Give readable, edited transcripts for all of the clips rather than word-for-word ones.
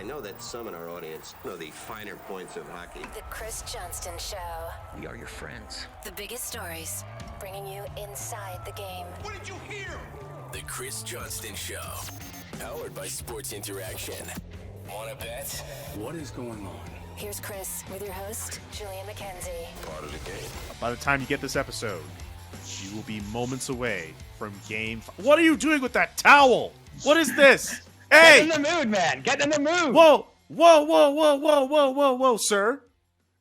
I know that some in our audience know the finer points of hockey. The Chris Johnston Show. We are your friends. The biggest stories, bringing you inside the game. What did you hear? The Chris Johnston Show. Powered by Sports Interaction. Wanna bet? What is going on? Here's Chris with your host, Julian McKenzie. Part of the game. By the time you get this episode, you will be moments away from game 5. What are you doing with that towel? What is this? Hey! Get in the mood, man. Get in the mood. Whoa, sir.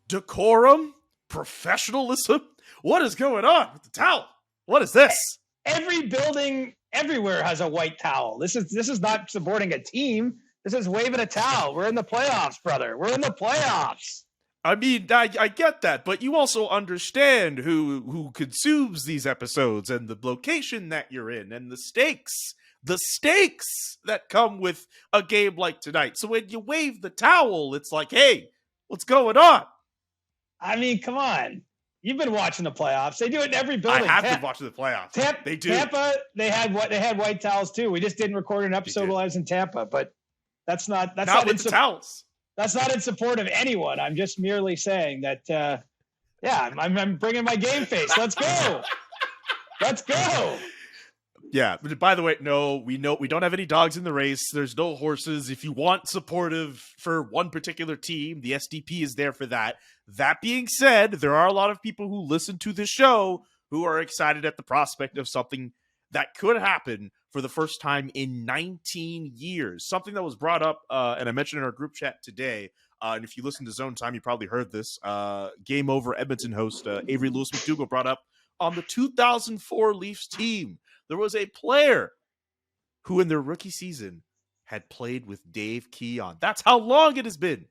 Decorum? Professionalism? What is going on with the towel? What is this? Every building everywhere has a white towel. This is not supporting a team. This is waving a towel. We're in the playoffs, brother. We're in the playoffs. I mean, I get that, but you also understand who consumes these episodes and the location that you're in and the stakes that come with a game like tonight. So when you wave the towel, it's like, hey, what's going on? I mean, come on. You've been watching the playoffs. They do it in every building. I have been watching the playoffs. They do. Tampa, they had white towels too. We just didn't record an episode while I was in Tampa, but that's not with the towels. That's not in support of anyone. I'm just merely saying that. I'm bringing my game face. Let's go. Let's go. Yeah. By the way, no, we don't have any dogs in the race. There's no horses. If you want supportive for one particular team, the SDP is there for that. That being said, there are a lot of people who listen to this show who are excited at the prospect of something that could happen for the first time in 19 years. Something that was brought up, and I mentioned in our group chat today, and if you listen to Zone Time, you probably heard this. Game Over Edmonton host Avery Lewis McDougall brought up on the 2004 Leafs team, there was a player who in their rookie season had played with Dave Keon. That's how long it has been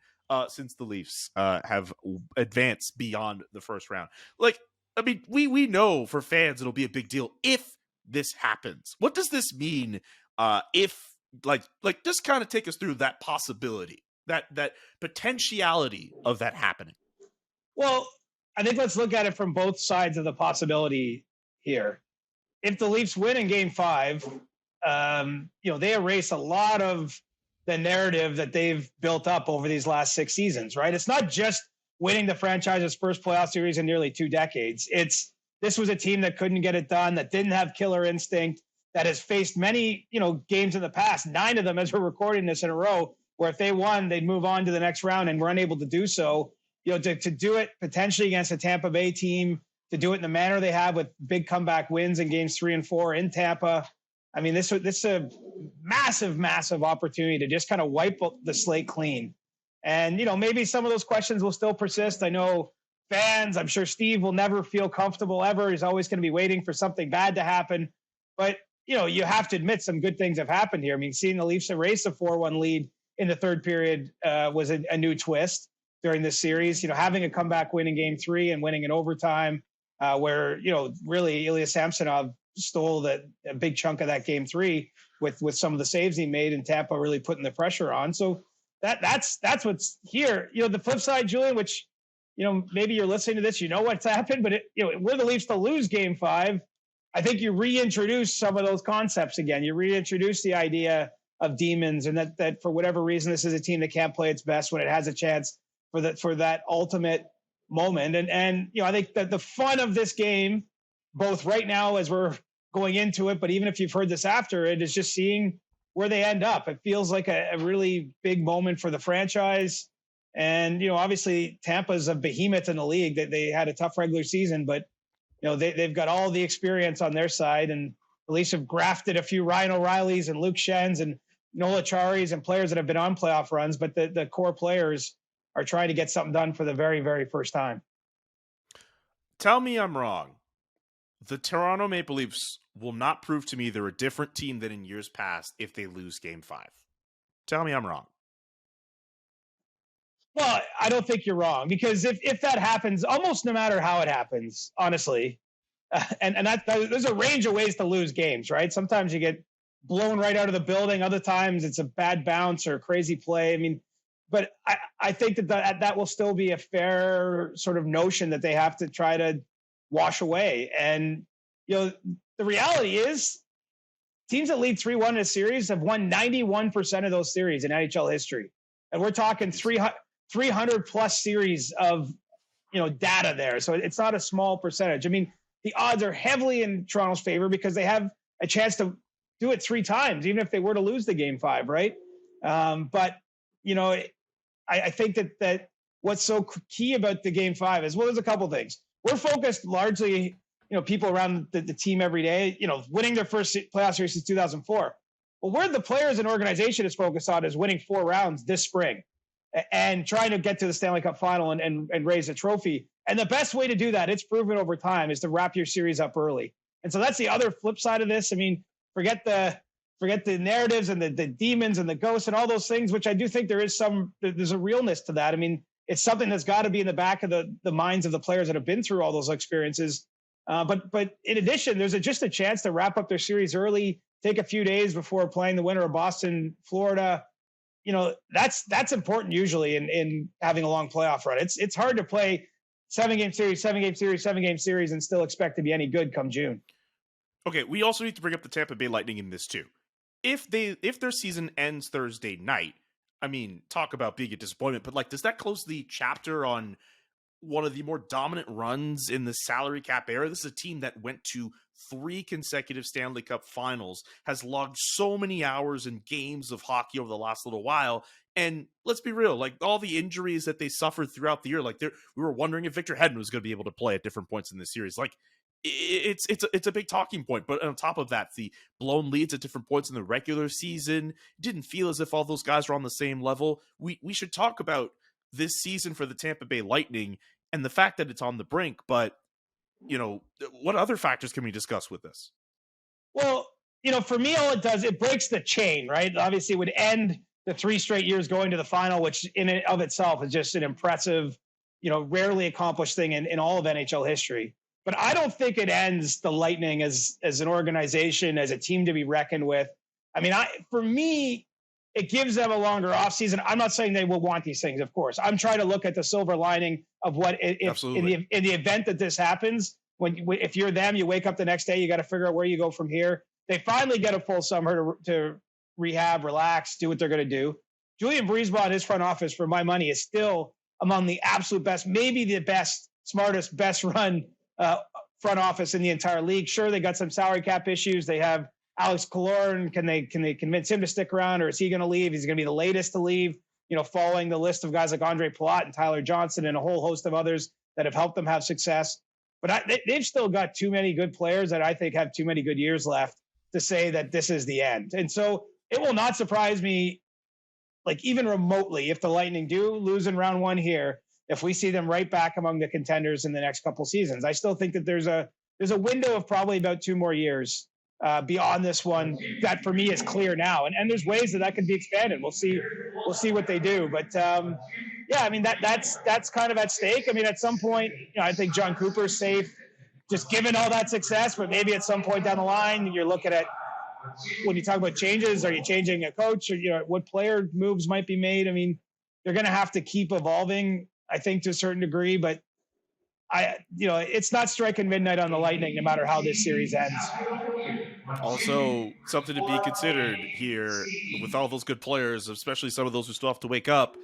since the Leafs have advanced beyond the first round. Like, I mean, we know for fans it'll be a big deal if this happens. What does this mean if, like just kind of take us through that possibility, that potentiality of that happening? Well, I think let's look at it from both sides of the possibility here. If the Leafs win in Game 5, they erase a lot of the narrative that they've built up over these last 6 seasons, right? It's not just winning the franchise's first playoff series in nearly 2 decades. This was a team that couldn't get it done, that didn't have killer instinct, that has faced many, games in the past, 9 of them as we're recording this in a row, where if they won, they'd move on to the next round and were unable to do so. To do it potentially against a Tampa Bay team, to do it in the manner they have with big comeback wins in games 3 and 4 in Tampa. I mean, this is a massive opportunity to just kind of wipe the slate clean. And, maybe some of those questions will still persist. I know fans, I'm sure Steve will never feel comfortable ever. He's always going to be waiting for something bad to happen. But, you have to admit some good things have happened here. I mean, seeing the Leafs erase a 4-1 lead in the third period was a new twist during this series. Having a comeback win in Game 3 and winning in overtime, where, really Ilya Samsonov stole a big chunk of that Game 3 with some of the saves he made, and Tampa really putting the pressure on. So that's what's here. The flip side, Julian, which, maybe you're listening to this, what's happened, but we're the Leafs to lose Game 5. I think you reintroduce some of those concepts again. You reintroduce the idea of demons, and that for whatever reason, this is a team that can't play its best when it has a chance for that ultimate moment. And I think that the fun of this game, both right now as we're going into it, but even if you've heard this after it, is just seeing where they end up. It feels like a really big moment for the franchise. And, obviously Tampa's a behemoth in the league. They had a tough regular season, but, they've got all the experience on their side, and the Leafs have grafted a few Ryan O'Reillys and Luke Schens and Nola Charis and players that have been on playoff runs, but the core players are trying to get something done for the very, very first time. Tell me I'm wrong. The Toronto Maple Leafs will not prove to me they're a different team than in years past if they lose Game 5. Tell me I'm wrong. Well, I don't think you're wrong, because if that happens, almost no matter how it happens, honestly, and there's a range of ways to lose games, right? Sometimes you get blown right out of the building. Other times it's a bad bounce or a crazy play. I mean, but I think that will still be a fair sort of notion that they have to try to wash away. And, the reality is teams that lead 3-1 in a series have won 91% of those series in NHL history. And we're talking 300 plus series of, data there. So it's not a small percentage. I mean, the odds are heavily in Toronto's favor because they have a chance to do it 3 times, even if they were to lose the game 5, right? But, I think that what's so key about the game 5 is, well, there's a couple things. We're focused largely, people around the team every day, winning their first playoff series since 2004. Well, where the players and organization is focused on is winning 4 rounds this spring and trying to get to the Stanley Cup final and raise a trophy. And the best way to do that, it's proven over time, is to wrap your series up early. And so that's the other flip side of this. I mean, forget the narratives and the demons and the ghosts and all those things, which I do think there's a realness to that. I mean, it's something that's got to be in the back of the minds of the players that have been through all those experiences. But in addition, there's just a chance to wrap up their series early, take a few days before playing the winner of Boston, Florida. That's important usually in having a long playoff run. It's hard to play 7-game series, 7-game series, and still expect to be any good come June. Okay, we also need to bring up the Tampa Bay Lightning in this too. If their season ends Thursday night, I mean, talk about being a disappointment, but does that close the chapter on one of the more dominant runs in the salary cap era? This is a team that went to 3 consecutive Stanley Cup finals, has logged so many hours and games of hockey over the last little while. And let's be real, all the injuries that they suffered throughout the year, we were wondering if Victor Hedman was going to be able to play at different points in the series. It's a big talking point. But on top of that, the blown leads at different points in the regular season, it didn't feel as if all those guys were on the same level. We should talk about this season for the Tampa Bay Lightning and the fact that it's on the brink. But, what other factors can we discuss with this? Well, for me, all it does, it breaks the chain, right? Obviously, it would end the 3 straight years going to the final, which in and of itself is just an impressive, rarely accomplished thing in all of NHL history. But I don't think it ends the Lightning as an organization, as a team to be reckoned with. I mean, for me, it gives them a longer offseason. I'm not saying they will want these things, of course. I'm trying to look at the silver lining of what if in the event that this happens. If you're them, you wake up the next day, you got to figure out where you go from here. They finally get a full summer to rehab, relax, do what they're going to do. Julian Breezeball and his front office, for my money, is still among the absolute best, maybe the best, smartest, best run front office in the entire league. Sure, they got some salary cap issues. They have Alex Killorn. Can they convince him to stick around, or is he going to leave? He's going to be the latest to leave, following the list of guys like Andre Palat and Tyler Johnson and a whole host of others that have helped them have success. But they've still got too many good players that I think have too many good years left to say that this is the end. And so it will not surprise me, even remotely, if the Lightning do lose in round 1 here, if we see them right back among the contenders in the next couple seasons. I still think that there's a window of probably about 2 more years beyond this one that for me is clear now. And there's ways that could be expanded. We'll see what they do. But yeah, I mean, that's kind of at stake. I mean, at some point, I think John Cooper's safe, just given all that success, but maybe at some point down the line, you're looking at, when you talk about changes, are you changing a coach, or what player moves might be made? I mean, they're going to have to keep evolving, I think, to a certain degree, but it's not striking midnight on the Lightning, no matter how this series ends. Also, something to be considered here with all those good players, especially some of those who still have to wake up.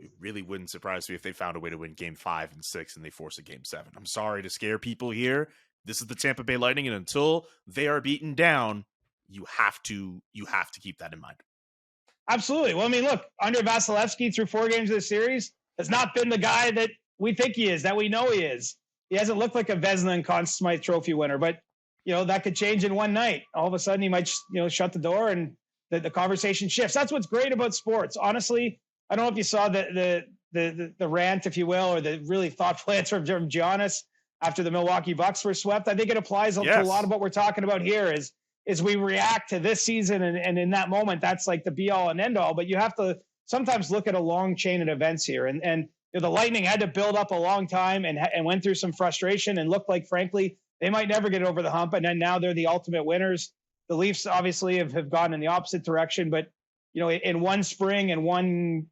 It really wouldn't surprise me if they found a way to win game 5 and 6 and they force a game 7. I'm sorry to scare people here. This is the Tampa Bay Lightning, and until they are beaten down, you have to keep that in mind. Absolutely. Well, I mean, look, Andre Vasilevsky through 4 games of the series has not been the guy that we think he is, that we know he is. He hasn't looked like a Vezina and Conn Smythe Trophy winner, but that could change in one night. All of a sudden, he might shut the door and the conversation shifts. That's what's great about sports. Honestly, I don't know if you saw the rant, if you will, or the really thoughtful answer from Giannis after the Milwaukee Bucks were swept. I think it applies to a lot of what we're talking about here. Is we react to this season, and in that moment, that's like the be all and end all. But you have to sometimes look at a long chain of events here, and the Lightning had to build up a long time and went through some frustration and looked like, frankly, they might never get over the hump. And then now they're the ultimate winners. The Leafs obviously have gone in the opposite direction, but in one spring and one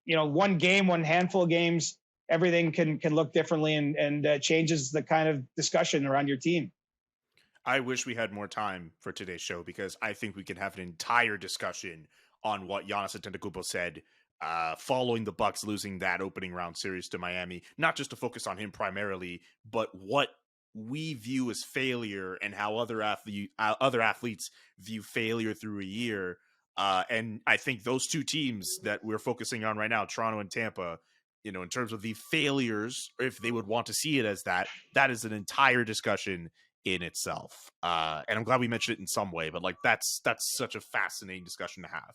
game, one handful of games, everything can look differently and changes the kind of discussion around your team. I wish we had more time for today's show, because I think we can have an entire discussion on what Giannis Antetokounmpo said following the Bucks losing that opening round series to Miami, not just to focus on him primarily, but what we view as failure and how other athletes view failure through a year. And I think those two teams that we're focusing on right now, Toronto and Tampa, in terms of the failures, if they would want to see it as that, that is an entire discussion in itself. And I'm glad we mentioned it in some way, but like that's such a fascinating discussion to have.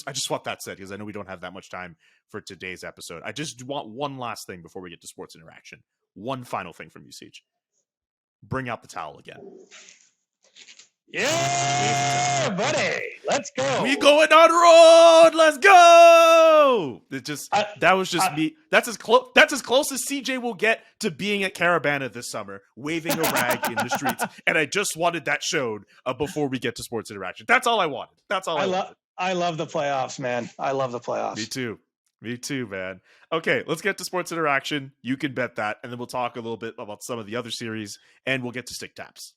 I just want that said, because I know we don't have that much time for today's episode. I just want one last thing before we get to sports interaction. One final thing from you, Siege. Bring out the towel again. Yeah, buddy. Let's go. We going on road. Let's go. It just that was just me. That's as close as CJ will get to being at Caravana this summer, waving a rag in the streets. And I just wanted that showed before we get to sports interaction. That's all I wanted. That's all I wanted. I love the playoffs, man. I love the playoffs. Me too, man. Okay, let's get to sports interaction. You can bet that, and then we'll talk a little bit about some of the other series, and we'll get to stick taps.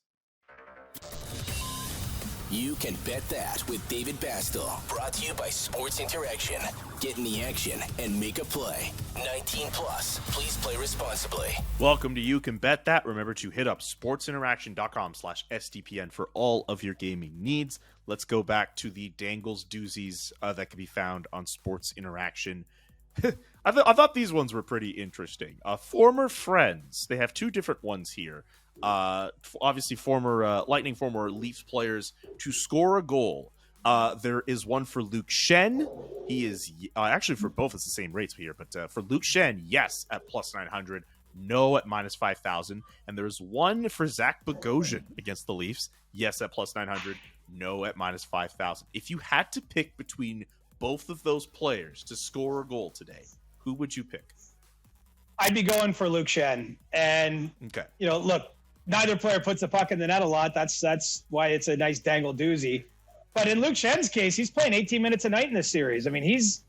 You can bet that with David Bastel. Brought to you by Sports Interaction. Get in the action and make a play. 19 plus. Please play responsibly. Welcome to You Can Bet That. Remember to hit up sportsinteraction.com/SDPN for all of your gaming needs. Let's go back to the dangles doozies that can be found on Sports Interaction. I thought these ones were pretty interesting. Former friends. They have two different ones here. Obviously former Lightning, former Leafs players to score a goal. There is one for Luke Shen. He is actually for both it's the same rates here, but for Luke Shen, yes at +900, no at -5,000, and there's one for Zach Bogosian against the Leafs, yes at +900, no at -5,000. If you had to pick between both of those players to score a goal today, who would you pick? I'd be going for Luke Shen, and okay, look. Neither player puts the puck in the net a lot. That's why it's a nice dangle doozy. But in Luke Shen's case, he's playing 18 minutes a night in this series. I mean, he's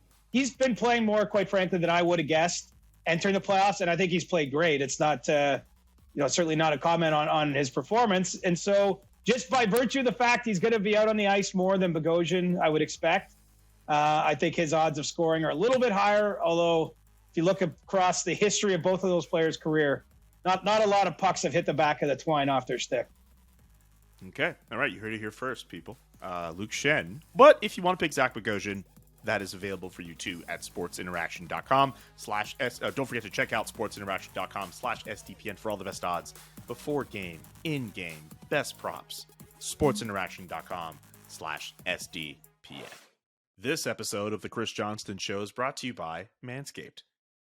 been playing more, quite frankly, than I would have guessed entering the playoffs, and I think he's played great. It's not, certainly not a comment on his performance. And so just by virtue of the fact he's going to be out on the ice more than Bogosian, I would expect, I think his odds of scoring are a little bit higher, although if you look across the history of both of those players' career, Not a lot of pucks have hit the back of the twine off their stick. Okay. All right. You heard it here first, people. Luke Shen. But if you want to pick Zach Bogosian, that is available for you too at sportsinteraction.com/. Don't forget to check out sportsinteraction.com/SDPN for all the best odds before game, in game, best props. sportsinteraction.com/SDPN. This episode of the Chris Johnston Show is brought to you by Manscaped.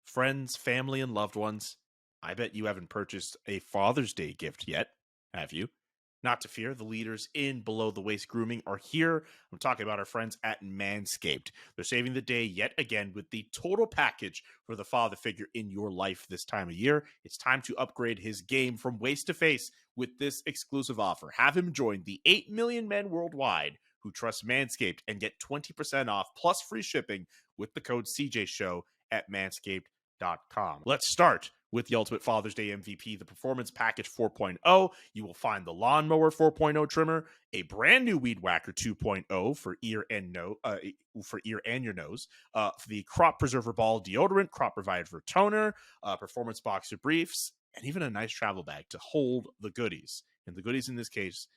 Friends, family, and loved ones, I bet you haven't purchased a Father's Day gift yet, have you? Not to fear, the leaders in below-the-waist grooming are here. I'm talking about our friends at Manscaped. They're saving the day yet again with the total package for the father figure in your life this time of year. It's time to upgrade his game from waist to face with this exclusive offer. Have him join the 8 million men worldwide who trust Manscaped and get 20% off plus free shipping with the code CJShow at manscaped.com. Let's start with the Ultimate Father's Day MVP, the Performance Package 4.0. You will find the Lawnmower 4.0 trimmer, a brand new Weed Whacker 2.0 for ear and your nose, the Crop Preserver Ball deodorant, Crop Reviver toner, Performance Boxer briefs, and even a nice travel bag to hold the goodies. And the goodies in this case,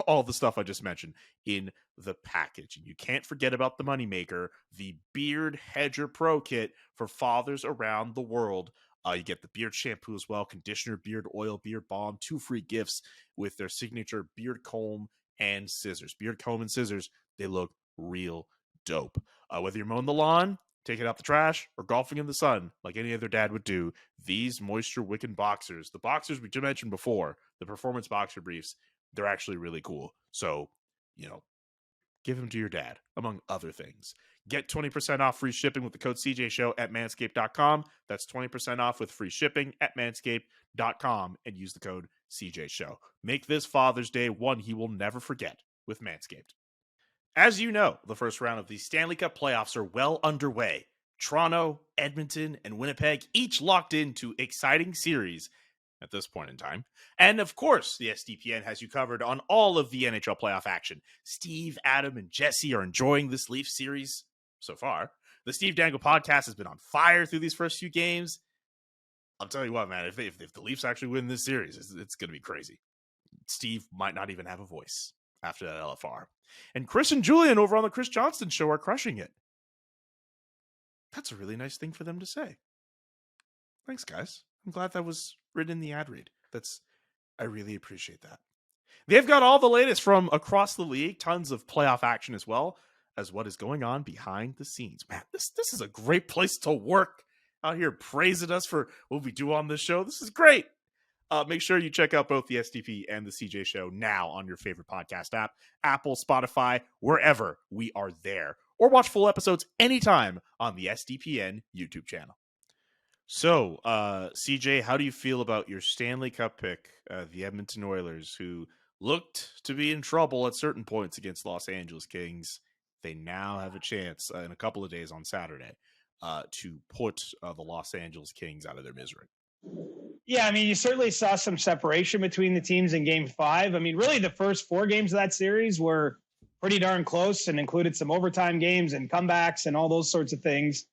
all the stuff I just mentioned in the package. And you can't forget about the moneymaker, the Beard Hedger Pro Kit for fathers around the world. You get the beard shampoo as well, conditioner, beard oil, beard balm, 2 free gifts with their signature beard comb and scissors. Beard comb and scissors, they look real dope. Whether you're mowing the lawn, taking out the trash, or golfing in the sun, like any other dad would do, these moisture wicking boxers, the boxers we just mentioned before, the performance boxer briefs, they're actually really cool. So, give them to your dad, among other things. Get 20% off free shipping with the code CJShow at manscaped.com. That's 20% off with free shipping at manscaped.com and use the code CJShow. Make this Father's Day one he will never forget with Manscaped. As you know, the first round of the Stanley Cup playoffs are well underway. Toronto, Edmonton, and Winnipeg each locked into exciting series at this point in time. And of course, the SDPN has you covered on all of the NHL playoff action. Steve, Adam, and Jesse are enjoying this Leafs series so far. The Steve Dangle podcast has been on fire through these first few games. I'll tell you what, man, if the Leafs actually win this series, it's going to be crazy. Steve might not even have a voice after that LFR. And Chris and Julian over on the Chris Johnston Show are crushing it. That's a really nice thing for them to say. Thanks, guys. I'm glad that was written in the ad read. I really appreciate that. They've got all the latest from across the league, tons of playoff action as well as what is going on behind the scenes. Man, this is a great place to work. Out here praising us for what we do on this show. This is great. Make sure you check out both the SDP and the CJ Show now on your favorite podcast app, Apple, Spotify, wherever we are there. Or watch full episodes anytime on the SDPN YouTube channel. So, CJ, how do you feel about your Stanley Cup pick, the Edmonton Oilers, who looked to be in trouble at certain points against Los Angeles Kings? They now have a chance in a couple of days on Saturday to put the Los Angeles Kings out of their misery. Yeah, I mean, you certainly saw some separation between the teams in Game 5. I mean, really, the first 4 games of that series were pretty darn close and included some overtime games and comebacks and all those sorts of things.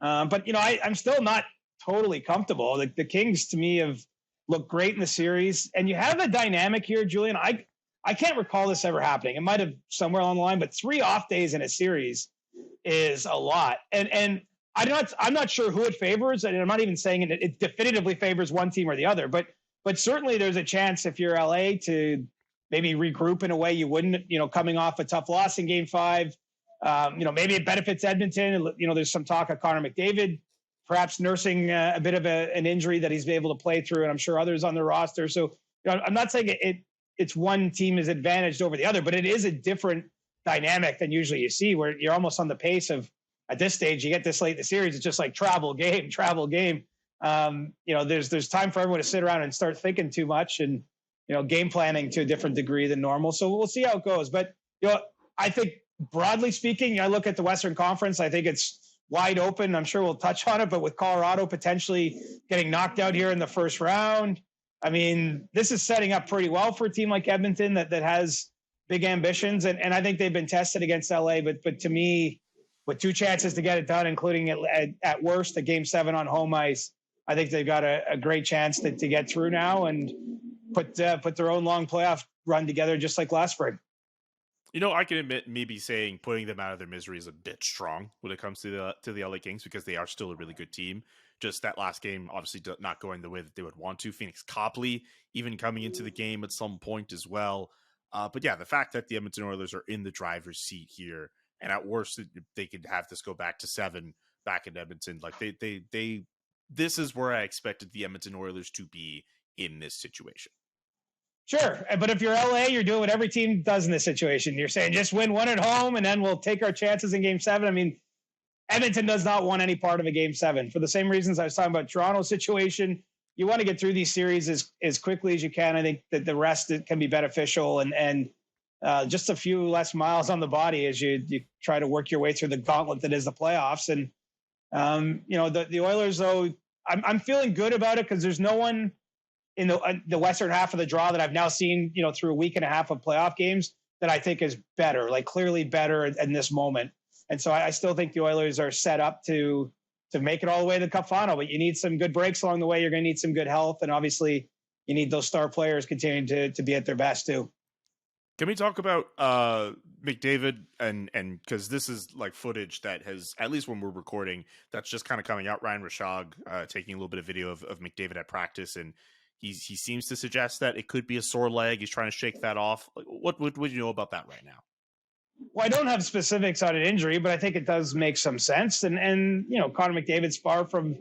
But, I'm still not totally comfortable. The Kings, to me, have looked great in the series. And you have a dynamic here, Julian. I can't recall this ever happening. It might have somewhere along the line, but 3 off days in a series is a lot. And I'm not sure who it favors, and I'm not even saying it definitively favors one team or the other, but certainly there's a chance if you're LA to maybe regroup in a way you wouldn't, coming off a tough loss in Game 5. Maybe it benefits Edmonton. There's some talk of Connor McDavid perhaps nursing a bit of an injury that he's been able to play through, and I'm sure others on the roster. So I'm not saying it's one team is advantaged over the other, but it is a different dynamic than usually you see, where you're almost on the pace of, at this stage, you get this late in the series, it's just like travel game. There's time for everyone to sit around and start thinking too much and, game planning to a different degree than normal. So we'll see how it goes. But, I think broadly speaking, I look at the Western Conference, I think it's wide open. I'm sure we'll touch on it, but with Colorado potentially getting knocked out here in the first round, I mean, this is setting up pretty well for a team like Edmonton that has big ambitions. And I think they've been tested against LA, but to me, with 2 chances to get it done, including at worst a Game 7 on home ice, I think they've got a great chance to get through now and put their own long playoff run together, just like last spring. I can admit maybe saying putting them out of their misery is a bit strong when it comes to the LA Kings, because they are still a really good team. Just that last game, obviously not going the way that they would want to. Phoenix Copley even coming into the game at some point as well. But yeah, the fact that the Edmonton Oilers are in the driver's seat here, and at worst, they could have this go back to 7 back in Edmonton. Like this is where I expected the Edmonton Oilers to be in this situation. Sure. But if you're LA, you're doing what every team does in this situation. You're saying just win 1 at home and then we'll take our chances in Game 7. I mean, Edmonton does not want any part of a Game 7 for the same reasons I was talking about Toronto's situation. You want to get through these series as quickly as you can. I think that the rest can be beneficial and just a few less miles on the body as you try to work your way through the gauntlet that is the playoffs. And, the Oilers, though, I'm feeling good about it because there's no one in the western half of the draw that I've now seen, through a week and a half of playoff games that I think is better, like clearly better in this moment. And so I still think the Oilers are set up to make it all the way to the Cup final, but you need some good breaks along the way. You're going to need some good health. And obviously you need those star players continuing to be at their best too. Can we talk about McDavid and because this is like footage that has, at least when we're recording, that's just kind of coming out. Ryan Rishaug taking a little bit of video of McDavid at practice, and he seems to suggest that it could be a sore leg. He's trying to shake that off. What would you know about that right now? Well, I don't have specifics on an injury, but I think it does make some sense. And Connor McDavid's far from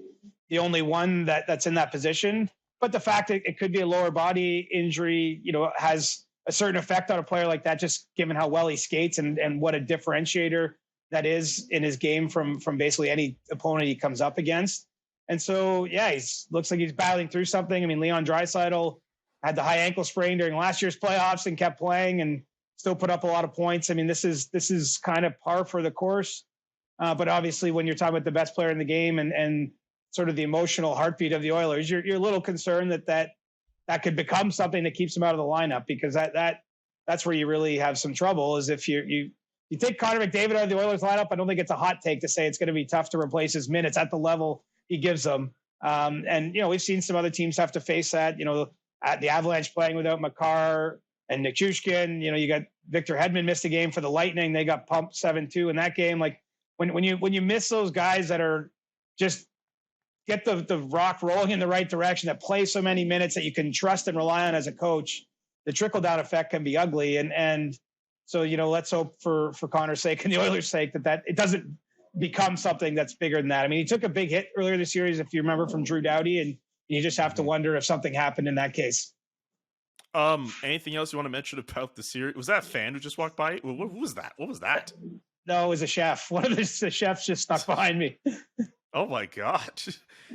the only one that's in that position. But the fact that it could be a lower body injury, has a certain effect on a player like that, just given how well he skates and what a differentiator that is in his game from basically any opponent he comes up against. And so, yeah, looks like he's battling through something. I mean, Leon Draisaitl had the high ankle sprain during last year's playoffs and kept playing and still put up a lot of points. I mean, this is kind of par for the course. But obviously, when you're talking about the best player in the game and sort of the emotional heartbeat of the Oilers, you're a little concerned that could become something that keeps him out of the lineup, because that's where you really have some trouble, is if you You take Connor McDavid out of the Oilers lineup, I don't think it's a hot take to say it's going to be tough to replace his minutes at the level he gives them. And, we've seen some other teams have to face that, at the Avalanche playing without Makar and Nichushkin. You got Victor Hedman missed a game for the Lightning. They got pumped 7-2 in that game. Like when you miss those guys that are just get the rock rolling in the right direction, that play so many minutes that you can trust and rely on as a coach, the trickle-down effect can be ugly. And so, let's hope for Connor's sake and the Oilers' sake that it doesn't become something that's bigger than that. I mean, he took a big hit earlier this series, if you remember, from Drew Doughty, and you just have to wonder if something happened in that case. Anything else you want to mention about the series? Was that a fan who just walked by? What was that? What was that? No, it was a chef. One of the chefs just stuck behind me. Oh my God.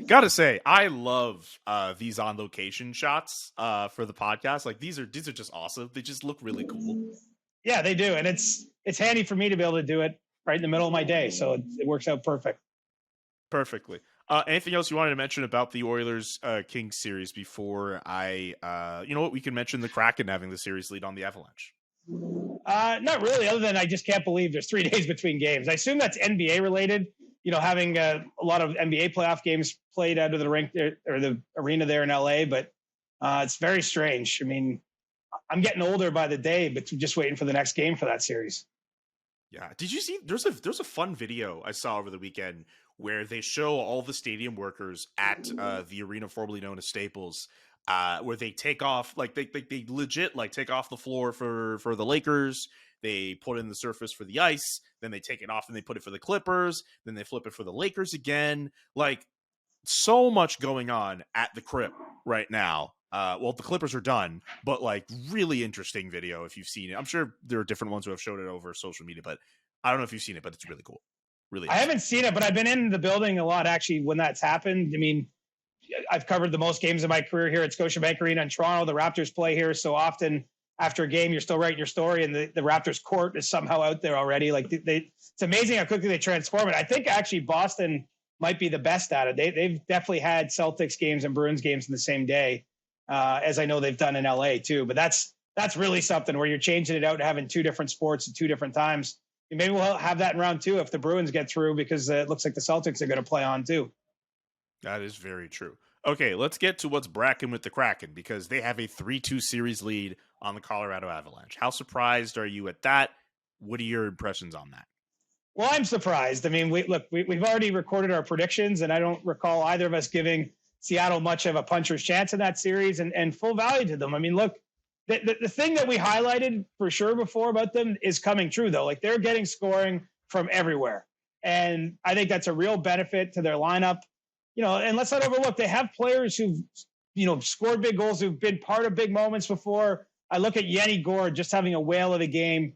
Gotta say, I love these on location shots for the podcast. Like these are just awesome. They just look really cool. Yeah, they do. And it's handy for me to be able to do it right in the middle of my day. So it works out perfectly. Anything else you wanted to mention about the Oilers Kings series before I, we can mention the Kraken having the series lead on the Avalanche? Not really, other than I just can't believe there's 3 days between games. I assume that's NBA related, having a lot of NBA playoff games played out of the rink or the arena there in LA, but it's very strange. I mean, I'm getting older by the day, but just waiting for the next game for that series. Yeah. Did you see there's a fun video I saw over the weekend where they show all the stadium workers at the arena formerly known as Staples, where they take off, like they legit like take off the floor for the Lakers. They put in the surface for the ice, then they take it off and they put it for the Clippers, then they flip it for the Lakers again. Like so much going on at the Crip right now. The Clippers are done, but like really interesting video if you've seen it. I'm sure there are different ones who have showed it over social media, but I don't know if you've seen it, but it's really cool. Really, I haven't seen it, but I've been in the building a lot actually when that's happened. I mean, I've covered the most games of my career here at Scotiabank Arena in Toronto. The Raptors play here so often. After a game, you're still writing your story, and the Raptors court is somehow out there already. Like it's amazing how quickly they transform it. I think actually Boston might be the best at it. They've definitely had Celtics games and Bruins games in the same day, as I know they've done in LA too. But that's really something where you're changing it out and having 2 different sports at 2 different times. And maybe we'll have that in round 2 if the Bruins get through, because it looks like the Celtics are going to play on too. That is very true. Okay, let's get to what's bracking with the Kraken, because they have a 3-2 series lead on the Colorado Avalanche. How surprised are you at that? What are your impressions on that? Well, I'm surprised. I mean, we've already recorded our predictions, and I don't recall either of us giving Seattle much of a puncher's chance in that series and full value to them. I mean, look, the thing that we highlighted for sure before about them is coming true, though. Like they're getting scoring from everywhere. And I think that's a real benefit to their lineup. And let's not overlook, they have players who've, scored big goals, who've been part of big moments before. I look at Yanni Gourde just having a whale of a game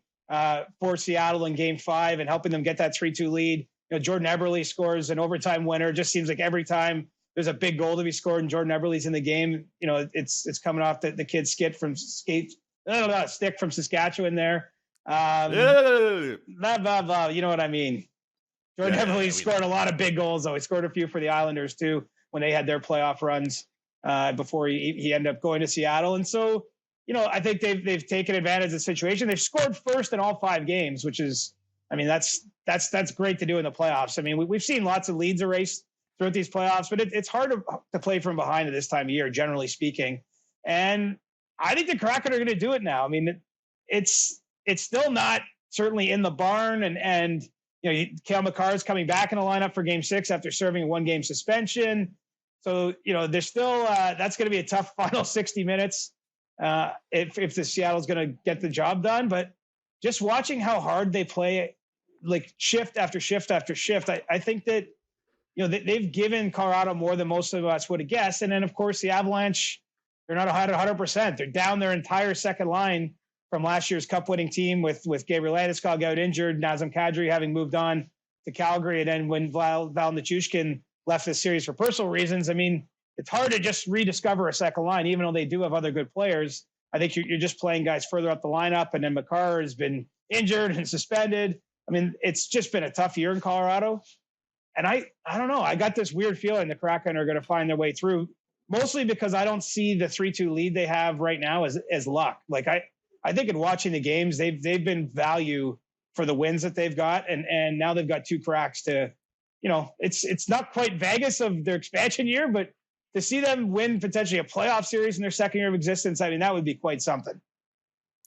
for Seattle in Game 5 and helping them get that 3-2 lead. Jordan Eberle scores an overtime winner. It just seems like every time there's a big goal to be scored and Jordan Eberle's in the game, it's coming off the kid stick from Saskatchewan there. Blah, blah, blah. You know what I mean? Jordan Eberle scored a lot of big goals, though. He scored a few for the Islanders, too, when they had their playoff runs before he ended up going to Seattle. And so, I think they've taken advantage of the situation. They've scored first in all 5 games, which is, that's great to do in the playoffs. I mean, we've seen lots of leads erased throughout these playoffs, but it's hard to play from behind at this time of year, generally speaking. And I think the Kraken are going to do it now. I mean, it's still not certainly in the barn, and Cale Makar is coming back in the lineup for Game 6 after serving a 1-game suspension. So, there's still that's going to be a tough final 60 minutes if the Seattle's going to get the job done. But just watching how hard they play, like shift after shift after shift, I think that they've given Colorado more than most of us would have guessed. And then, of course, the Avalanche, they're not 100%. They're down their entire second line from last year's cup-winning team with Gabriel Landeskog out injured, Nazem Kadri having moved on to Calgary, and then when Val Nichushkin left the series for personal reasons, I mean, it's hard to just rediscover a second line, even though they do have other good players. I think you're just playing guys further up the lineup, and then Makar has been injured and suspended. I mean, it's just been a tough year in Colorado. And I don't know. I got this weird feeling the Kraken are going to find their way through, mostly because I don't see the 3-2 lead they have right now as luck. Like I think in watching the games, they've been value for the wins that they've got, and now they've got 2 cracks to, it's not quite Vegas of their expansion year, but to see them win potentially a playoff series in their second year of existence, I mean, that would be quite something.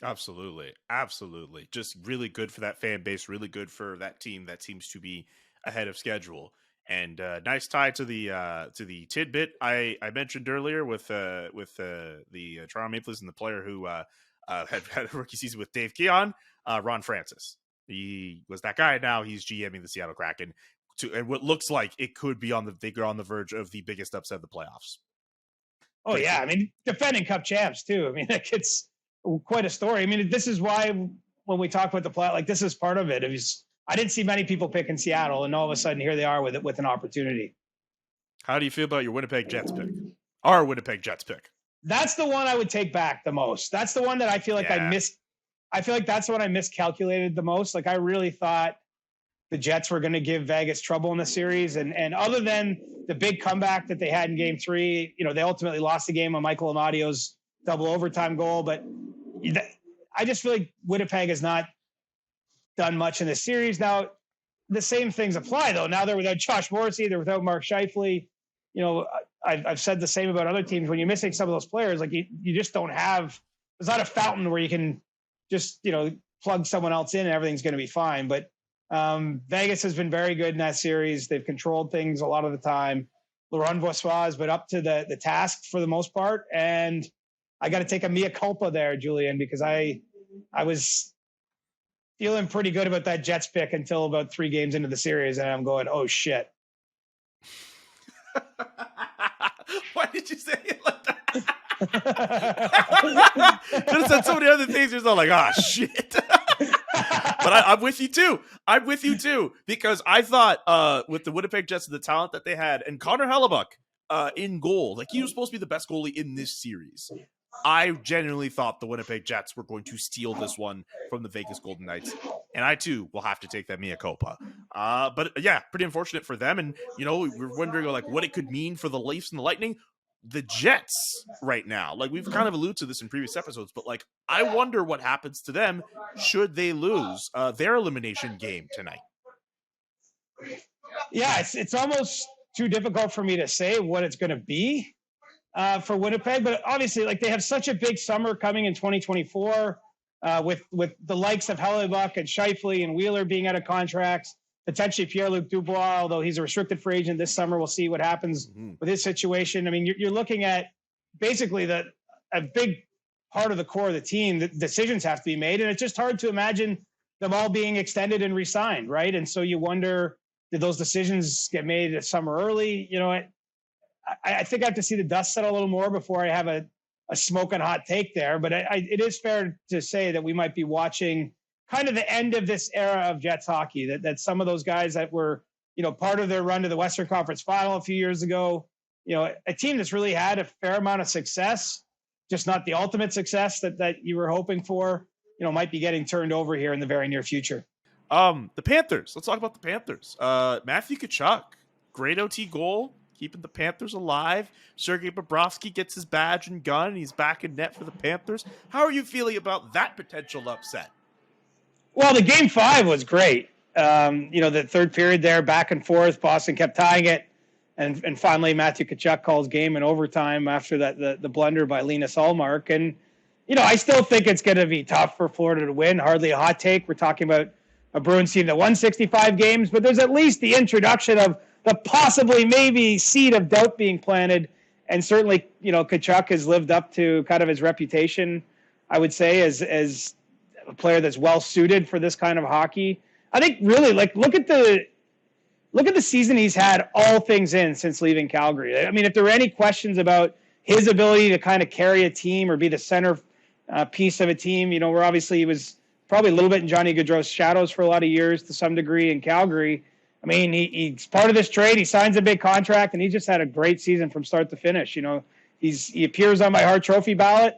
Absolutely. Absolutely. Just really good for that fan base, really good for that team that seems to be ahead of schedule. And nice tie to the tidbit I mentioned earlier with the Toronto Maple Leafs and the player who had a rookie season with Dave Keon, Ron Francis. He was that guy. Now he's GMing the Seattle Kraken and what looks like it could be on the verge of the biggest upset of the playoffs. Oh yeah, I mean, defending Cup champs too. I mean, like, it's quite a story. I mean, this is why when we talk about the play, like, this is part of it. I didn't see many people picking Seattle, and all of a sudden here they are with an opportunity. How do you feel about your Winnipeg Jets pick? Our Winnipeg Jets pick. That's the one I would take back the most. That's the one that I feel like I missed. I feel like that's the one I miscalculated the most. Like, I really thought the Jets were going to give Vegas trouble in the series. And other than the big comeback that they had in game 3, they ultimately lost the game on Michael Amadio's double overtime goal. But I just feel like Winnipeg has not done much in this series. Now, the same things apply, though. Now they're without Josh Morrissey. They're without Mark Scheifele. I've said the same about other teams. When you're missing some of those players, like, you just don't have – there's not a fountain where you can just, plug someone else in and everything's going to be fine. But Vegas has been very good in that series. They've controlled things a lot of the time. Laurent Brossoit has been up to the task for the most part. And I got to take a mea culpa there, Julian, because I was feeling pretty good about that Jets pick until about 3 games into the series. And I'm going, oh, shit. Why did you say it like that? Could have said so many other things. You're like, ah, shit. But I'm with you too. Because I thought with the Winnipeg Jets and the talent that they had, and Connor Hellebuck in goal, like, he was supposed to be the best goalie in this series. I genuinely thought the Winnipeg Jets were going to steal this one from the Vegas Golden Knights. And I, too, will have to take that mea culpa. But, yeah, pretty unfortunate for them. And, we're wondering, like, what it could mean for the Leafs and the Lightning. The Jets right now, like, we've kind of alluded to this in previous episodes, but, like, I wonder what happens to them should they lose their elimination game tonight. Yeah, it's almost too difficult for me to say what it's going to be for Winnipeg, but obviously, like, they have such a big summer coming in 2024 with the likes of Hellebuck and Scheifele and Wheeler being out of contracts, potentially Pierre-Luc Dubois, although he's a restricted free agent this summer. We'll see what happens with his situation. I mean, you're looking at basically a big part of the core of the team. The decisions have to be made, and it's just hard to imagine them all being extended and re-signed, right? And so you wonder, did those decisions get made a summer early? I think I have to see the dust settle a little more before I have a smoking hot take there. But it is fair to say that we might be watching kind of the end of this era of Jets hockey, that some of those guys that were, part of their run to the Western Conference Final a few years ago, a team that's really had a fair amount of success, just not the ultimate success that you were hoping for, might be getting turned over here in the very near future. The Panthers. Let's talk about the Panthers. Matthew Tkachuk, great OT goal, keeping the Panthers alive. Sergei Bobrovsky gets his badge and gun, and he's back in net for the Panthers. How are you feeling about that potential upset? Well, the game 5 was great. The third period there, back and forth, Boston kept tying it. And finally, Matthew Tkachuk calls game in overtime after the blunder by Linus Ullmark. And, I still think it's going to be tough for Florida to win. Hardly a hot take. We're talking about a Bruins team that won 65 games, but there's at least the introduction of the possibly maybe seed of doubt being planted. And certainly, Tkachuk has lived up to kind of his reputation, I would say, as a player that's well suited for this kind of hockey. I think really, like, look at the season he's had, all things in, since leaving Calgary. I mean, if there were any questions about his ability to kind of carry a team or be the center piece of a team, where obviously he was probably a little bit in Johnny Gaudreau's shadows for a lot of years to some degree in Calgary. I mean, he's part of this trade. He signs a big contract, and he just had a great season from start to finish. He appears on my Hart Trophy ballot.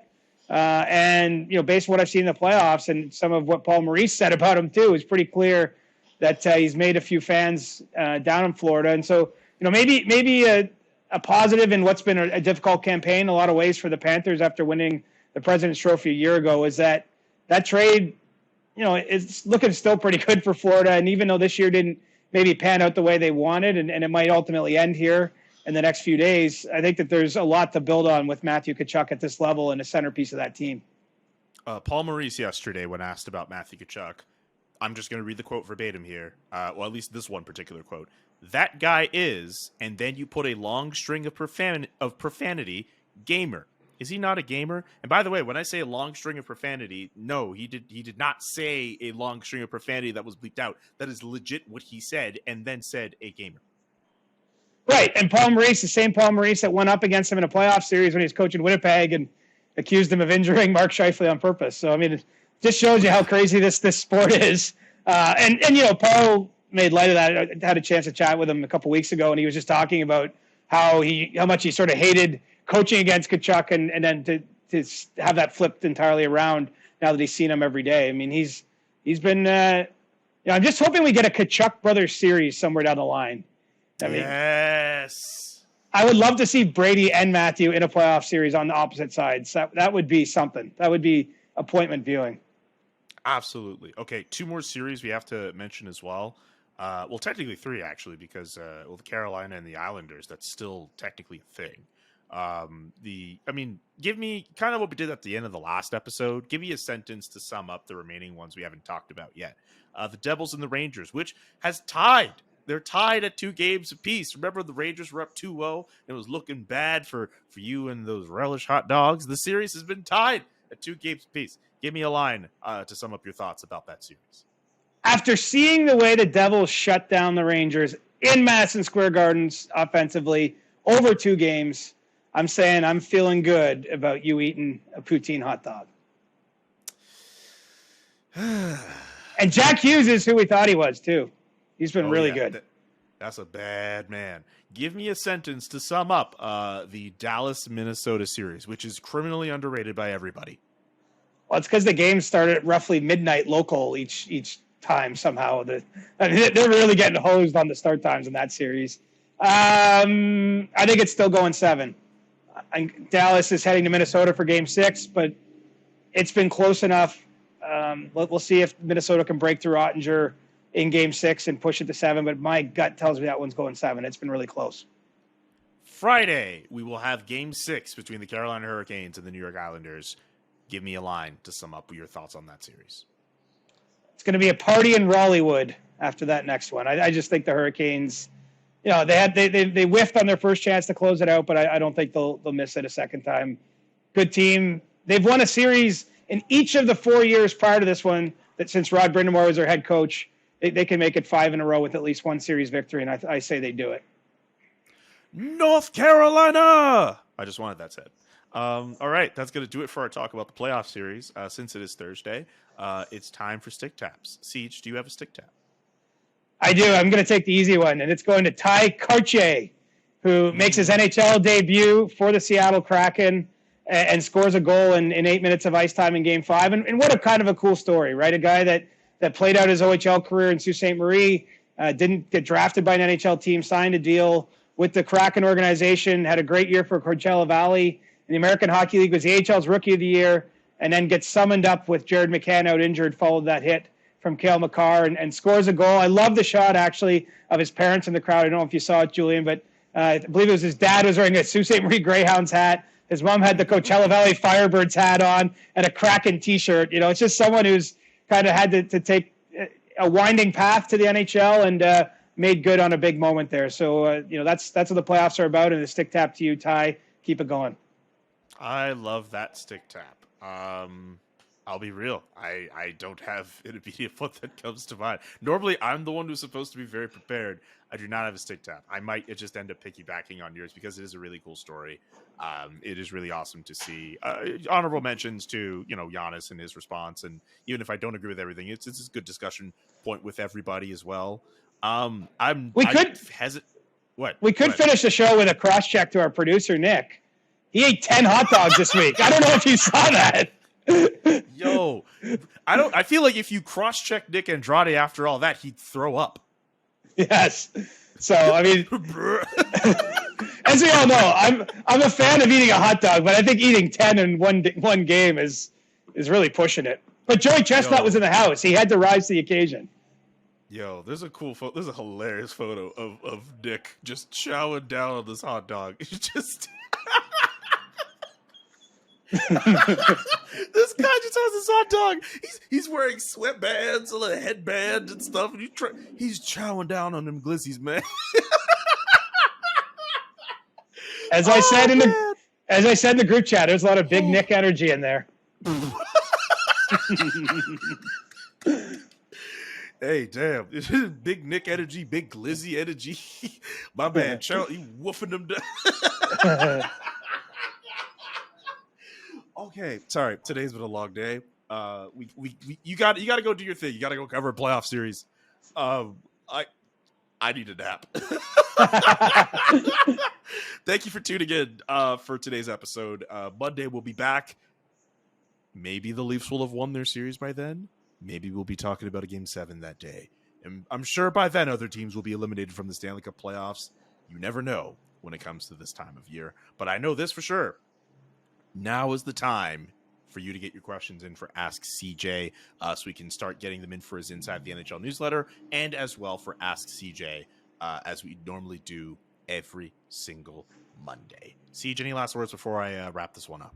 And, based on what I've seen in the playoffs and some of what Paul Maurice said about him too, it's pretty clear that he's made a few fans down in Florida. And so, maybe a positive in what's been a difficult campaign in a lot of ways for the Panthers after winning the President's Trophy a year ago is that trade it's looking still pretty good for Florida. And even though this year didn't maybe pan out the way they wanted, and it might ultimately end here in the next few days, I think that there's a lot to build on with Matthew Tkachuk at this level and a centerpiece of that team. Paul Maurice yesterday, when asked about Matthew Tkachuk, I'm just going to read the quote verbatim here. Well, at least this one particular quote. That guy is, and then you put a long string of profanity, gamer. Is he not a gamer? And by the way, when I say a long string of profanity, no, he did not say a long string of profanity that was bleeped out. That is legit what he said, and then said a gamer. Right, and Paul Maurice, the same Paul Maurice that went up against him in a playoff series when he was coaching Winnipeg and accused him of injuring Mark Scheifele on purpose. So, I mean, it just shows you how crazy this sport is. And Paul made light of that. I had a chance to chat with him a couple weeks ago, and he was just talking about how much he sort of hated coaching against Tkachuk, and then to have that flipped entirely around now that he's seen him every day. I mean, he's been. I'm just hoping we get a Tkachuk brothers series somewhere down the line. I mean, yes. I would love to see Brady and Matthew in a playoff series on the opposite sides. That would be something. That would be appointment viewing. Absolutely. Okay, 2 more series we have to mention as well. Well, technically 3 actually, because the Carolina and the Islanders, that's still technically a thing. Give me kind of what we did at the end of the last episode. Give me a sentence to sum up the remaining ones we haven't talked about yet. The Devils and the Rangers, which has tied. They're tied at 2 games apiece. Remember, the Rangers were up 2-0. It was looking bad for you and those relish hot dogs. The series has been tied at 2 games apiece. Give me a line to sum up your thoughts about that series. After seeing the way the Devils shut down the Rangers in Madison Square Gardens offensively over 2 games, I'm saying I'm feeling good about you eating a poutine hot dog. And Jack Hughes is who we thought he was, too. He's been really good. That's a bad man. Give me a sentence to sum up the Dallas-Minnesota series, which is criminally underrated by everybody. Well, it's because the games started at roughly midnight local each time somehow. They're really getting hosed on the start times in that series. I think it's still going 7. Dallas is heading to Minnesota for Game 6, but it's been close enough. We'll see if Minnesota can break through Ottinger in Game 6 and push it to 7, but my gut tells me that one's going 7. It's been really close. Friday, we will have Game 6 between the Carolina Hurricanes and the New York Islanders. Give me a line to sum up your thoughts on that series. It's going to be a party in Raleighwood after that next one. I just think the Hurricanes, they whiffed on their first chance to close it out, but I don't think they'll miss it a second time. Good team. They've won a series in each of the 4 years prior to this one, that since Rod Brind'Amour was their head coach. They can make it 5 in a row with at least 1 series victory, and I say they do it. North Carolina! I just wanted that said. All right, that's going to do it for our talk about the playoff series. Since it is Thursday, it's time for stick taps. Siege, do you have a stick tap? I do. I'm going to take the easy one, and it's going to Ty Kartye, who makes his NHL debut for the Seattle Kraken and scores a goal in 8 minutes of ice time in Game 5. And what a kind of a cool story, right? A guy that played out his OHL career in Sault Ste. Marie, didn't get drafted by an NHL team, signed a deal with the Kraken organization, had a great year for Coachella Valley. In the American Hockey League, was the AHL's Rookie of the Year, and then gets summoned up with Jared McCann out injured, followed that hit from Cale Makar, and scores a goal. I love the shot, actually, of his parents in the crowd. I don't know if you saw it, Julian, but I believe it was his dad was wearing a Sault Ste. Marie Greyhounds hat. His mom had the Coachella Valley Firebirds hat on and a Kraken T-shirt. It's just someone who's kind of had to take a winding path to the NHL and made good on a big moment there. So, that's what the playoffs are about, and the stick tap to you, Ty. Keep it going. I love that stick tap. I'll be real. I don't have an immediate one that comes to mind. Normally, I'm the one who's supposed to be very prepared. I do not have a stick tap. I might just end up piggybacking on yours because it is a really cool story. It is really awesome to see. Honorable mentions to, Giannis and his response. And even if I don't agree with everything, it's a good discussion point with everybody as well. We could finish the show with a cross check to our producer, Nick. He ate 10 hot dogs this week. I don't know if you saw that. Yo, I feel like if you cross-check Nick Andrade after all that, he'd throw up. Yes. So, I mean, as we all know, I'm a fan of eating a hot dog, but I think eating 10 in one game is really pushing it. But Joey Chestnut was in the house. He had to rise to the occasion. Yo, there's a cool photo. There's a hilarious photo of Nick just chowing down on this hot dog. He's just this guy just has this hot dog. He's wearing sweatbands and a headband and stuff, and he's chowing down on them glizzies, man. As I said in the group chat, there's a lot of big Nick energy in there. Hey, damn. Big Nick energy, big glizzy energy. My man, he woofing them down. Okay, sorry. Today's been a long day. You got to go do your thing. You got to go cover a playoff series. I need a nap. Thank you for tuning in for today's episode. Monday we'll be back. Maybe the Leafs will have won their series by then. Maybe we'll be talking about a Game 7 that day. And I'm sure by then other teams will be eliminated from the Stanley Cup playoffs. You never know when it comes to this time of year. But I know this for sure. Now is the time for you to get your questions in for Ask CJ, so we can start getting them in for his Inside the NHL newsletter, and as well for Ask CJ, as we normally do every single Monday. CJ, any last words before I wrap this one up?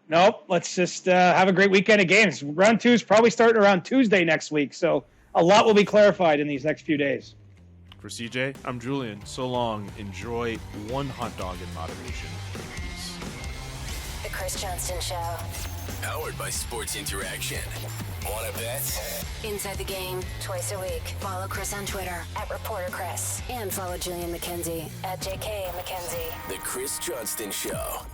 Nope. Let's just have a great weekend of games. Round 2 is probably starting around Tuesday next week, so a lot will be clarified in these next few days. For CJ, I'm Julian. So long. Enjoy one hot dog in moderation. Peace. The Chris Johnston Show. Powered by Sports Interaction. Want to bet? Inside the Game, twice a week. Follow Chris on Twitter @ReporterChris. And follow Julian McKenzie @JK McKenzie. The Chris Johnston Show.